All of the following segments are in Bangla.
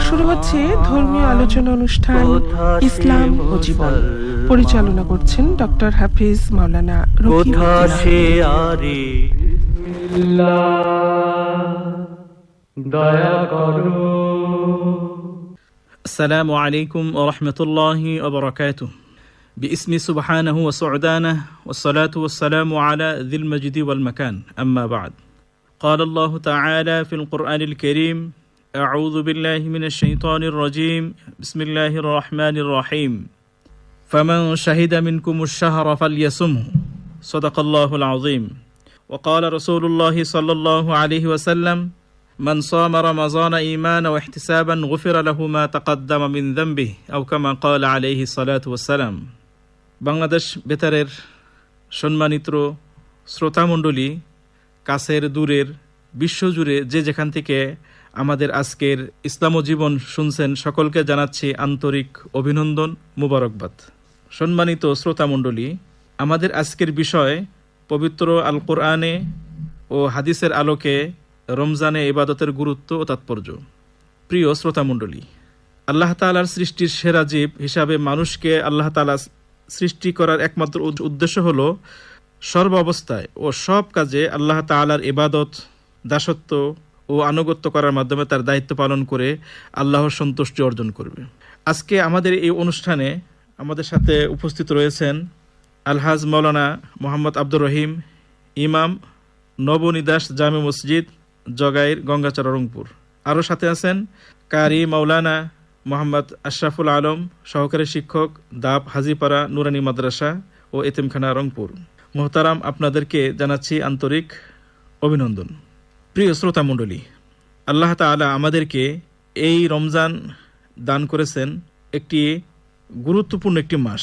শুরু হচ্ছে ধর্মীয় আলোচনা অনুষ্ঠান ইসলাম ও জীবন। পরিচালনা করছেন ডক্টর হাফিজ মাওলানা আসসালামু আলাইকুম ওয়া রাহমাতুল্লাহি ওয়া বারাকাতুহু। বিসমি সুবহানাহু ওয়া সু'দানাহু ওয়াসসালাতু ওয়াসসালামু আলা যিল মাজদি ওয়াল মাকান, আম্মা বা'দ। قال الله تعالى في القرآن الكريم: أعوذ بالله من الشيطان الرجيم، بسم الله الرحمن الرحيم، فمن شهد منكم الشهر فليصمه، صدق الله العظيم. وقال رسول الله صلى الله عليه وسلم: من صام رمضان إيمانا واحتسابا غفر له ما تقدم من ذنبه، أو كما قال عليه الصلاة والسلام. বাংলাদেশ বেতারের সম্মানিত শ্রোতামণ্ডলী, কাছের দূরের, বিশ্বজুড়ে যে যেখান থেকে আমাদের আজকের ইসলাম ও জীবন শুনছেন, সকলকে জানাচ্ছি আন্তরিক অভিনন্দন, মুবারকবাদ। সম্মানিত শ্রোতামণ্ডলী, আমাদের আজকের বিষয় পবিত্র আল কোরআনে ও হাদিসের আলোকে রমজানে ইবাদতের গুরুত্ব ও তাৎপর্য। প্রিয় শ্রোতামণ্ডলী, আল্লাহ তাআলার সৃষ্টির সেরা জীব হিসাবে মানুষকে আল্লাহ তাআলা সৃষ্টি করার একমাত্র উদ্দেশ্য হলো সর্বাবস্থায় ও সব কাজে আল্লাহ তাআলার ইবাদত, দাসত্ব ও আনুগত্য করার মাধ্যমে তার দায়িত্ব পালন করে আল্লাহর সন্তুষ্টি অর্জন করবে। আজকে আমাদের এই অনুষ্ঠানে আমাদের সাথে উপস্থিত রয়েছেন আলহাজ মাওলানা মোহাম্মদ আব্দুর রহিম, ইমাম, নবনিদাস জামে মসজিদ, জগাইর, গঙ্গাচড়া, রংপুর। আরও সাথে আছেন কারি মাওলানা মোহাম্মদ আশরাফুল আলম, সহকারী শিক্ষক, দাব হাজিপাড়া নুরানি মাদ্রাসা ও এতিমখানা, রংপুর। মোহতারাম, আপনাদেরকে জানাচ্ছি আন্তরিক অভিনন্দন। প্রিয় শ্রোতামণ্ডলী, আল্লাহ তাআলা আমাদেরকে এই রমজান দান করেছেন একটি গুরুত্বপূর্ণ একটি মাস।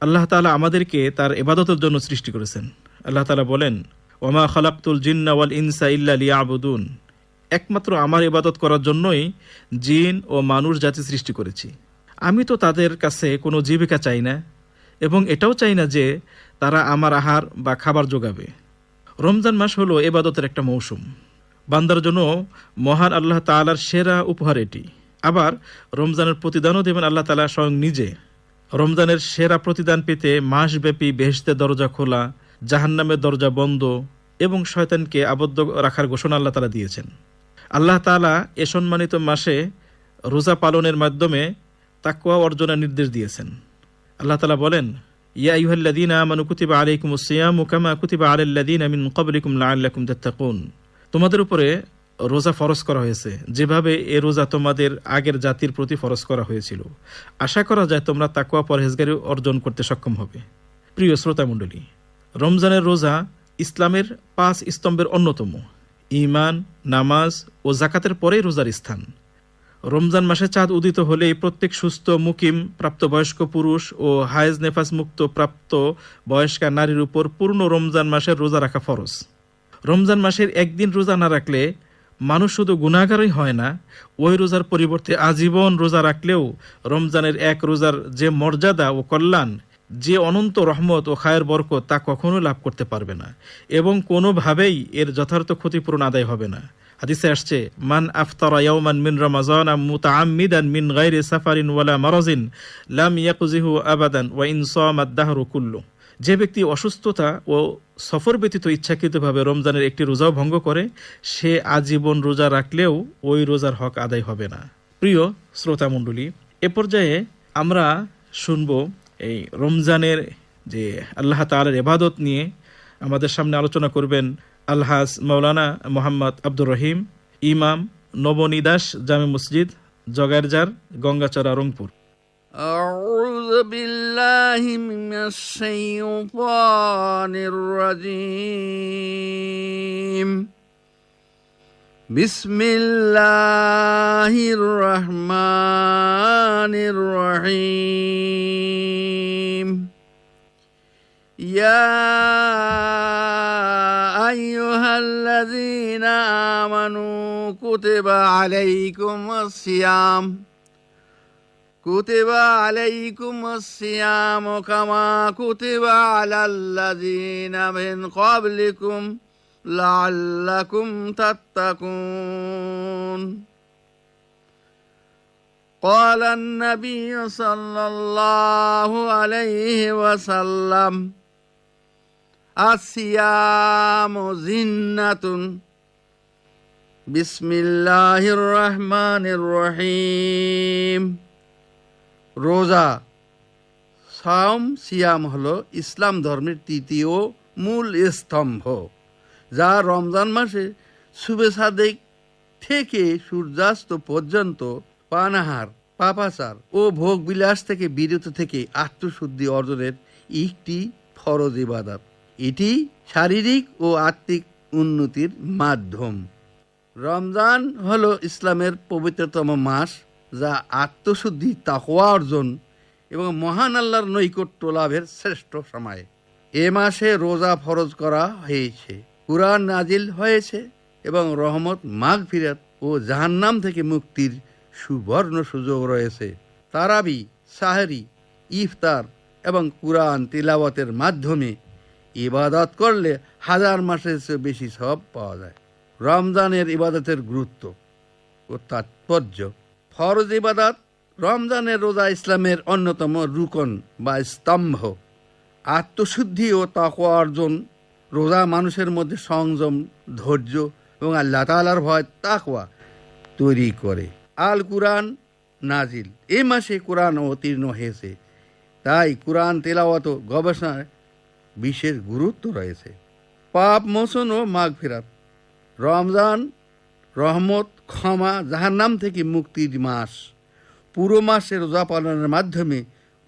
আল্লাহ তাআলা আমাদেরকে তার ইবাদতের জন্য সৃষ্টি করেছেন। আল্লাহ তাআলা বলেন, ওমা খালাকতুল জিন্না ওয়াল ইনসা ইল্লা লিয়াবুদুন, একমাত্র আমার ইবাদত করার জন্যই জিন ও মানুষ জাতি সৃষ্টি করেছি। আমি তো তাদের কাছে কোনো জীবিকা চাই না এবং এটাও চাই না যে তারা আমার আহার বা খাবার যোগাবে। রমজান মাস হলো ইবাদতের একটা মৌসুম। বান্দার জন্য মহান আল্লাহ তাআলার সেরা উপহার এটি। আবার রমজানের প্রতিদানও দেবেন আল্লাহ তাআলা স্বয়ং নিজে। রমজানের সেরা প্রতিদান পেতে মাসব্যাপী বেহেশতের দরজা খোলা, জাহান্নামের দরজা বন্ধ এবং শয়তানকে আবদ্ধ রাখার ঘোষণা আল্লাহ তাআলা দিয়েছেন। আল্লাহ তাআলা এ সম্মানিত মাসে রোজা পালনের মাধ্যমে তাকওয়া অর্জনের নির্দেশ দিয়েছেন। আল্লাহ তাআলা বলেন, ইয়া আইয়ুহাল্লাযীনা আমানু কুতিবা আলাইকুমুস সিয়ামু কামা কুতিবা আলাল্লাযীনা মিন ক্বাবলিকুম লাআল্লাকুম তাত্তাকুন, তোমাদের উপরে রোজা ফরজ করা হয়েছে যেভাবে এ রোজা তোমাদের আগের জাতির প্রতি ফরজ করা হয়েছিল। আশা করা যায় তোমরা তাকওয়া পরহেজগারি অর্জন করতে সক্ষম হবে। প্রিয় শ্রোতামণ্ডলী, রমজানের রোজা ইসলামের 5 স্তম্ভের অন্যতম। ঈমান, নামাজ ও যাকাতের পরেই রোজার স্থান। রমজান মাসে চাঁদ উদিত হলেই প্রত্যেক সুস্থ, মুকিম, প্রাপ্তবয়স্ক পুরুষ ও হায়েজ নেফাস মুক্ত প্রাপ্ত বয়স্কা নারীর উপর পূর্ণ রমজান মাসের রোজা রাখা ফরজ। রমজান মাসের একদিন রোজা না রাখলে মানুষ শুধু গুনাহগারই হয় না, ওই রোজার পরিবর্তে আজীবন রোজা রাখলেও রমজানের এক রোজার যে মর্যাদা ও কল্যাণ, যে অনন্ত রহমত ও খায়ের বরকত, তা কখনো লাভ করতে পারবে না এবং কোনোভাবেই এর যথার্থ ক্ষতিপূরণ আদায় হবে না। হাদিসে আসছে, মান আফতারা ইয়াওমান মিন রমাযান মুতাআম্মিদান মিন গায়রি সাফারিন ওয়ালা মারাজিন লাম ইয়াকজিহু আবাদান ওয়া ইন সামা আদ-দাহরু কুল্লু, যে ব্যক্তি অসুস্থতা ও সফর ব্যতীত ইচ্ছাকৃতভাবে রমজানের একটি রোজাও ভঙ্গ করে, সে আজীবন রোজা রাখলেও ওই রোজার হক আদায় হবে না। প্রিয় শ্রোতামণ্ডলী, এ পর্যায়ে আমরা শুনব এই রমজানের যে আল্লাহ তাআলার ইবাদত নিয়ে আমাদের সামনে আলোচনা করবেন আলহাজ মাওলানা মোহাম্মদ আব্দুর রহিম, ইমাম, নবনিদাস জামে মসজিদ, জগাইরজার, গঙ্গাচড়া, রংপুর। أعوذ بالله من الشيطان الرجيم، بسم الله الرحمن الرحيم، يا أيها الذين آمنوا كتب عليكم الصيام كتب عليكم الصيام كما كتب على الذين من قبلكم لعلكم تتقون قال النبي صلى الله عليه وسلم الصيام জিন্নাত বিসমিল্লাহির রহমানির রহিম। রোজা সিয়াম হলো ইসলাম ধর্মের তৃতীয় মূল স্তম্ভ, যা রমজান মাসে শুভে সাদেক থেকে সূর্যাস্ত পর্যন্ত পানাহার, পাপাচার ও ভোগ বিলাস থেকে বিরত থেকে আত্মশুদ্ধি অর্জনের একটি ফরজ ইবাদত। এটি শারীরিক ও আত্মিক উন্নতির মাধ্যম। রমজান হলো ইসলামের পবিত্রতম মাস, যা আত্মশুদ্ধি, তাকওয়া অর্জন এবং মহান আল্লাহর নৈকট্য লাভের শ্রেষ্ঠ সময়। এ মাসে রোজা ফরজ করা হয়েছে, কুরআন নাজিল হয়েছে এবং রহমত, মাগফিরাত ও জাহান্নাম থেকে মুক্তির সুবর্ণ সুযোগ রয়েছে। তারাবি, সাহরি, ইফতার এবং কুরআন তিলাওয়াতের মাধ্যমে ইবাদত করলে হাজার মাসের চেয়ে বেশি সওয়াব পাওয়া যায়। রমজানের ইবাদতের গুরুত্ব ও তাৎপর্য। ফরজ ইবাদত রমজানের রোজা ইসলামের অন্যতম রুকন বা স্তম্ভ। আত্মশুদ্ধি ও তাকওয়া অর্জন। রোজা মানুষের মধ্যে সংযম, ধৈর্য এবং আল্লাহ তাআলার ভয়, তাকওয়া তৈরি করে। আল কুরআন নাজিল, এই মাসে কুরআন অবতীর্ণ হয়েছে, তাই কুরআন তেলাওয়াত ও গবেষণায় বিশেষ গুরুত্ব রয়েছে। পাপ মোচন ও মাগফিরাত। রমজান রহমত, ক্ষমা, জাহান্নাম থেকে মুক্তির মাস। পুরো মাসে রোজা পালনের মাধ্যমে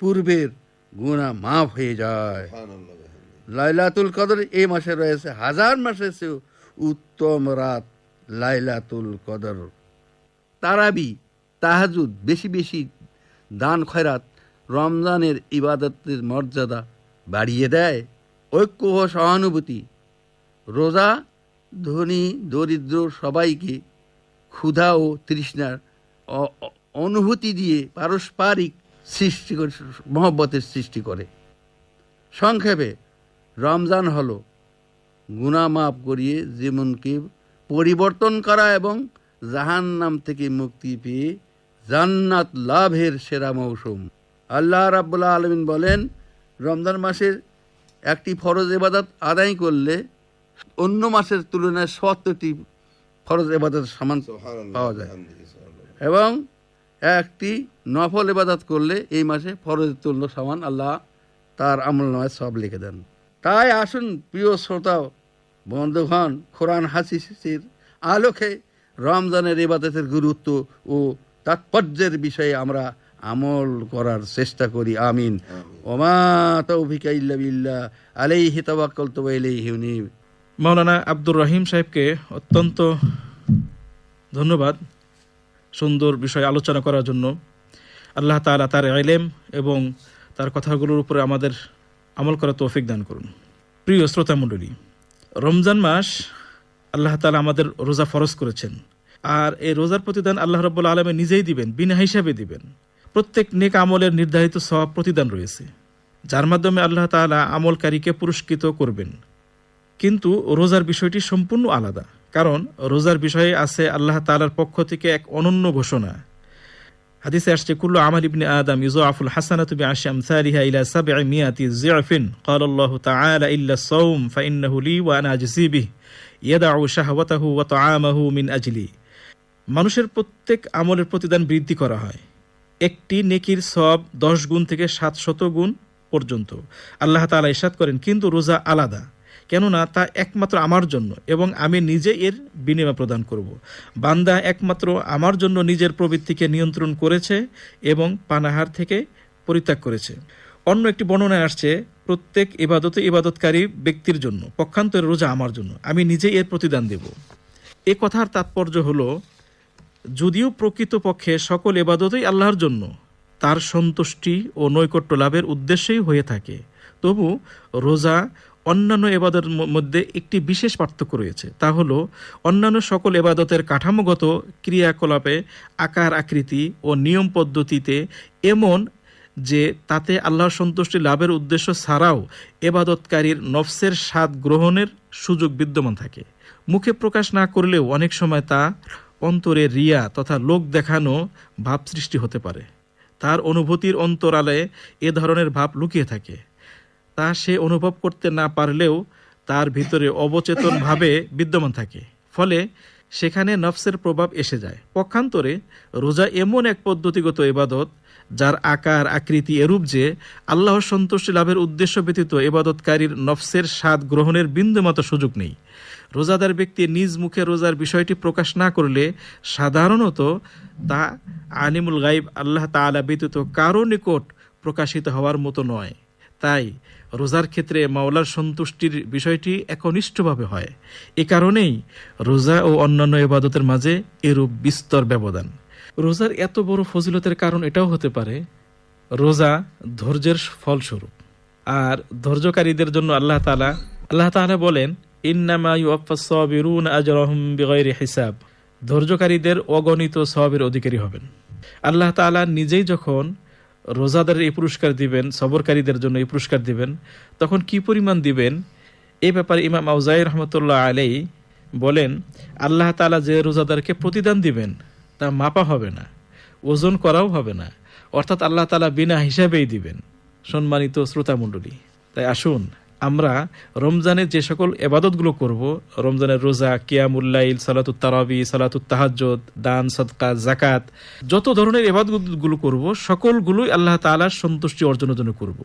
পূর্বের গুনাহ মাফ হয়ে যায়। লাইলাতুল কদর এই মাসে রয়েছে হাজার মাসের চেয়ে উত্তম রাত লাইলাতুল কদর। তারাবি, তাহাজ্জুদ, বেশি বেশি দান খয়রাত রমজানের ইবাদতের মর্যাদা বাড়িয়ে দেয়। ঐক্য ও সহানুভূতি। রোজা ধনী দরিদ্র সবাইকে ক্ষুধা ও তৃষ্ণার অনুভূতি দিয়ে পারস্পরিক সৃষ্টি করে, মহব্বতের সৃষ্টি করে। সংক্ষেপে রমজান হলো গুনাহ মাফ করিয়ে জীবনকে পরিবর্তন করা এবং জাহান্নাম থেকে মুক্তি পেয়ে জান্নাত লাভের সেরা মৌসুম। আল্লাহ রাব্বুল আলামিন বলেন, রমজান মাসের একটি ফরজ ইবাদত আদায় করলে অন্য মাসের তুলনায় ৭০টি ফরজ ইবাদত সমান পাওয়া যায় এবং একটি নফল ইবাদত করলে এই মাসে ফরজের তুলনা সমান আল্লাহ তার আমলনামায় সব লিখে দেন। তাই আসুন প্রিয় শ্রোতা বন্ধুগণ, কোরআন হাদিসের আলোকে রমজানের ইবাদতের গুরুত্ব ও তাৎপর্যের বিষয়ে আমরা আমল করার চেষ্টা করি। আমিন। ওমা তাওফিকা ইল্লা বিল্লাহ, আলাইহি তাওয়াক্কালতু ওয়া ইলাইহি উনীব। মাওলানা আব্দুর রহিম সাহেবকে অত্যন্ত ধন্যবাদ সুন্দর বিষয় আলোচনা করার জন্য। আল্লাহ তাআলা তার ইলম এবং তার কথাগুলোর উপরে আমাদের আমল করার তৌফিক দান করুন। প্রিয় শ্রোতা মণ্ডলী, রমজান মাস আল্লাহ তাআলা আমাদের রোজা ফরজ করেছেন, আর এই রোজার প্রতিদান আল্লাহ রাব্বুল আলামিন নিজেই দিবেন, বিনা হিসাবে দিবেন। প্রত্যেক নেক আমলের নির্ধারিত সওয়াব প্রতিদান রয়েছে, যার মাধ্যমে আল্লাহ তাআলা আমলকারীকে পুরস্কৃত করবেন। কিন্তু রোজার বিষয়টি সম্পূর্ণ আলাদা, কারণ রোজার বিষয়ে আছে আল্লাহ তাআলার পক্ষ থেকে এক অনন্য ঘোষণা। হাদিসে আসছে, কুল্লু আমাল ইবনে আদম ইউযাফুল হাসানাতু বিআশরি আমসালিহা ইলা ৭০০ যিফিন ক্বালা আল্লাহু তাআলা ইল্লা আস-সাওম ফাইন্নাহু লি ওয়া আনা আজজি বিহি ইয়াদউ শাহওয়াতাহু ওয়া তাআমাহু মিন আজলি। মানুষের প্রত্যেক আমলের প্রতিদান বৃদ্ধি করা হয়, একটি নেকির সওয়াব ১০ গুণ থেকে ৭০০ গুণ পর্যন্ত। আল্লাহ তাআলা ইরশাদ করেন, কিন্তু রোজা আলাদা, কেননা তা একমাত্র আমার জন্য এবং আমি নিজে এর বিনিময় প্রদান করব। বান্দা একমাত্র আমার জন্য নিজের প্রবৃত্তিকে নিয়ন্ত্রণ করেছে এবং পানাহার থেকে পরিত্যাগ করেছে। অন্য একটি বর্ণনায় আসছে, প্রত্যেক ইবাদতকারী ব্যক্তির জন্য, পক্ষান্তরে রোজা আমার জন্য, আমি নিজে এর প্রতিদান দেব। এ কথার তাৎপর্য হলো, যদিও প্রকৃতপক্ষে সকল ইবাদতই আল্লাহর জন্য, তার সন্তুষ্টি ও নৈকট্য লাভের উদ্দেশ্যেই হয়ে থাকে, তবু রোজা অন্যান্য ইবাদতের মধ্যে একটি বিশেষ পার্থক্য রয়েছে। তা হলো, অন্যান্য সকল ইবাদতের কাঠামোগত ক্রিয়াকলাপে আকার আকৃতি ও নিয়ম পদ্ধতিতে এমন যে তাতে আল্লাহর সন্তুষ্টি লাভের উদ্দেশ্য ছাড়াও ইবাদতকারীর নফসের স্বাদ গ্রহণের সুযোগ বিদ্যমান থাকে। মুখে প্রকাশ না করলেও অনেক সময় তা অন্তরে রিয়া তথা লোক দেখানো ভাব সৃষ্টি হতে পারে। তার অনুভূতির অন্তরালে এ ধরনের ভাব লুকিয়ে থাকে, তা সে অনুভব করতে না পারলেও তার ভিতরে অবচেতনভাবে বিদ্যমান থাকে, ফলে সেখানে নফসের প্রভাব এসে যায়। পক্ষান্তরে রোজা এমন এক পদ্ধতিগত ইবাদত যার আকার আকৃতি এরূপ যে আল্লাহর সন্তুষ্টি লাভের উদ্দেশ্য ব্যতীত ইবাদতকারীর নফসের স্বাদ গ্রহণের বিন্দুমাত্র সুযোগ নেই। রোজাদার ব্যক্তি নিজ মুখে রোজার বিষয়টি প্রকাশ না করলে সাধারণত তা আলিমুল গাইব আল্লাহ তাআলা ব্যতীত কারো নিকট প্রকাশিত হওয়ার মতো নয়। তাই রোজার ক্ষেত্রে মাওলার সন্তুষ্টির বিষয়টি একনিষ্ঠভাবে হয়। এ কারণেই রোজা ও অন্যান্য ইবাদতের মাঝে এরূপ বিস্তর ব্যবধান। রোজার এত বড় ফজিলতের কারণ এটাও হতে পারে রোজা ধৈর্যের ফলস্বরূপ। আর ধৈর্যকারীদের জন্য আল্লাহ তাআলা বলেন, ইন্নামা ইউওয়াফাস সাবিরুনা আজরাহুম বিগাইরি হিসাব। ধৈর্যকারীদের অগণিত সওয়াবের অধিকারী হবেন। আল্লাহ তাআলা নিজেই যখন রোজাদারের এই পুরস্কার দিবেন, সবরকারীদের জন্য এই পুরস্কার দিবেন, তখন কি পরিমাণ দিবেন এই ব্যাপারে ইমাম আউজাঈ রাহমাতুল্লাহ আলাইহি বলেন, আল্লাহ তাআলা যে রোজাদারকে প্রতিদান দিবেন তা মাপা হবে না, ওজন করাও হবে না, অর্থাৎ আল্লাহ তাআলা বিনা হিসাবেই দিবেন। সম্মানিত শ্রোতামণ্ডলী, তাই আসুন আমরা রমজানের যে সকল ইবাদতগুলো করব, রমজানের রোজা, কিয়ামুল লাইল, সালাতুত তারাবি, সালাতুত তাহাজ্জুদ, দান, সাদকা, যাকাত, যত ধরনের ইবাদতগুলো করব সকলগুলোই আল্লাহ তাআলার সন্তুষ্টি অর্জনের জন্য করব।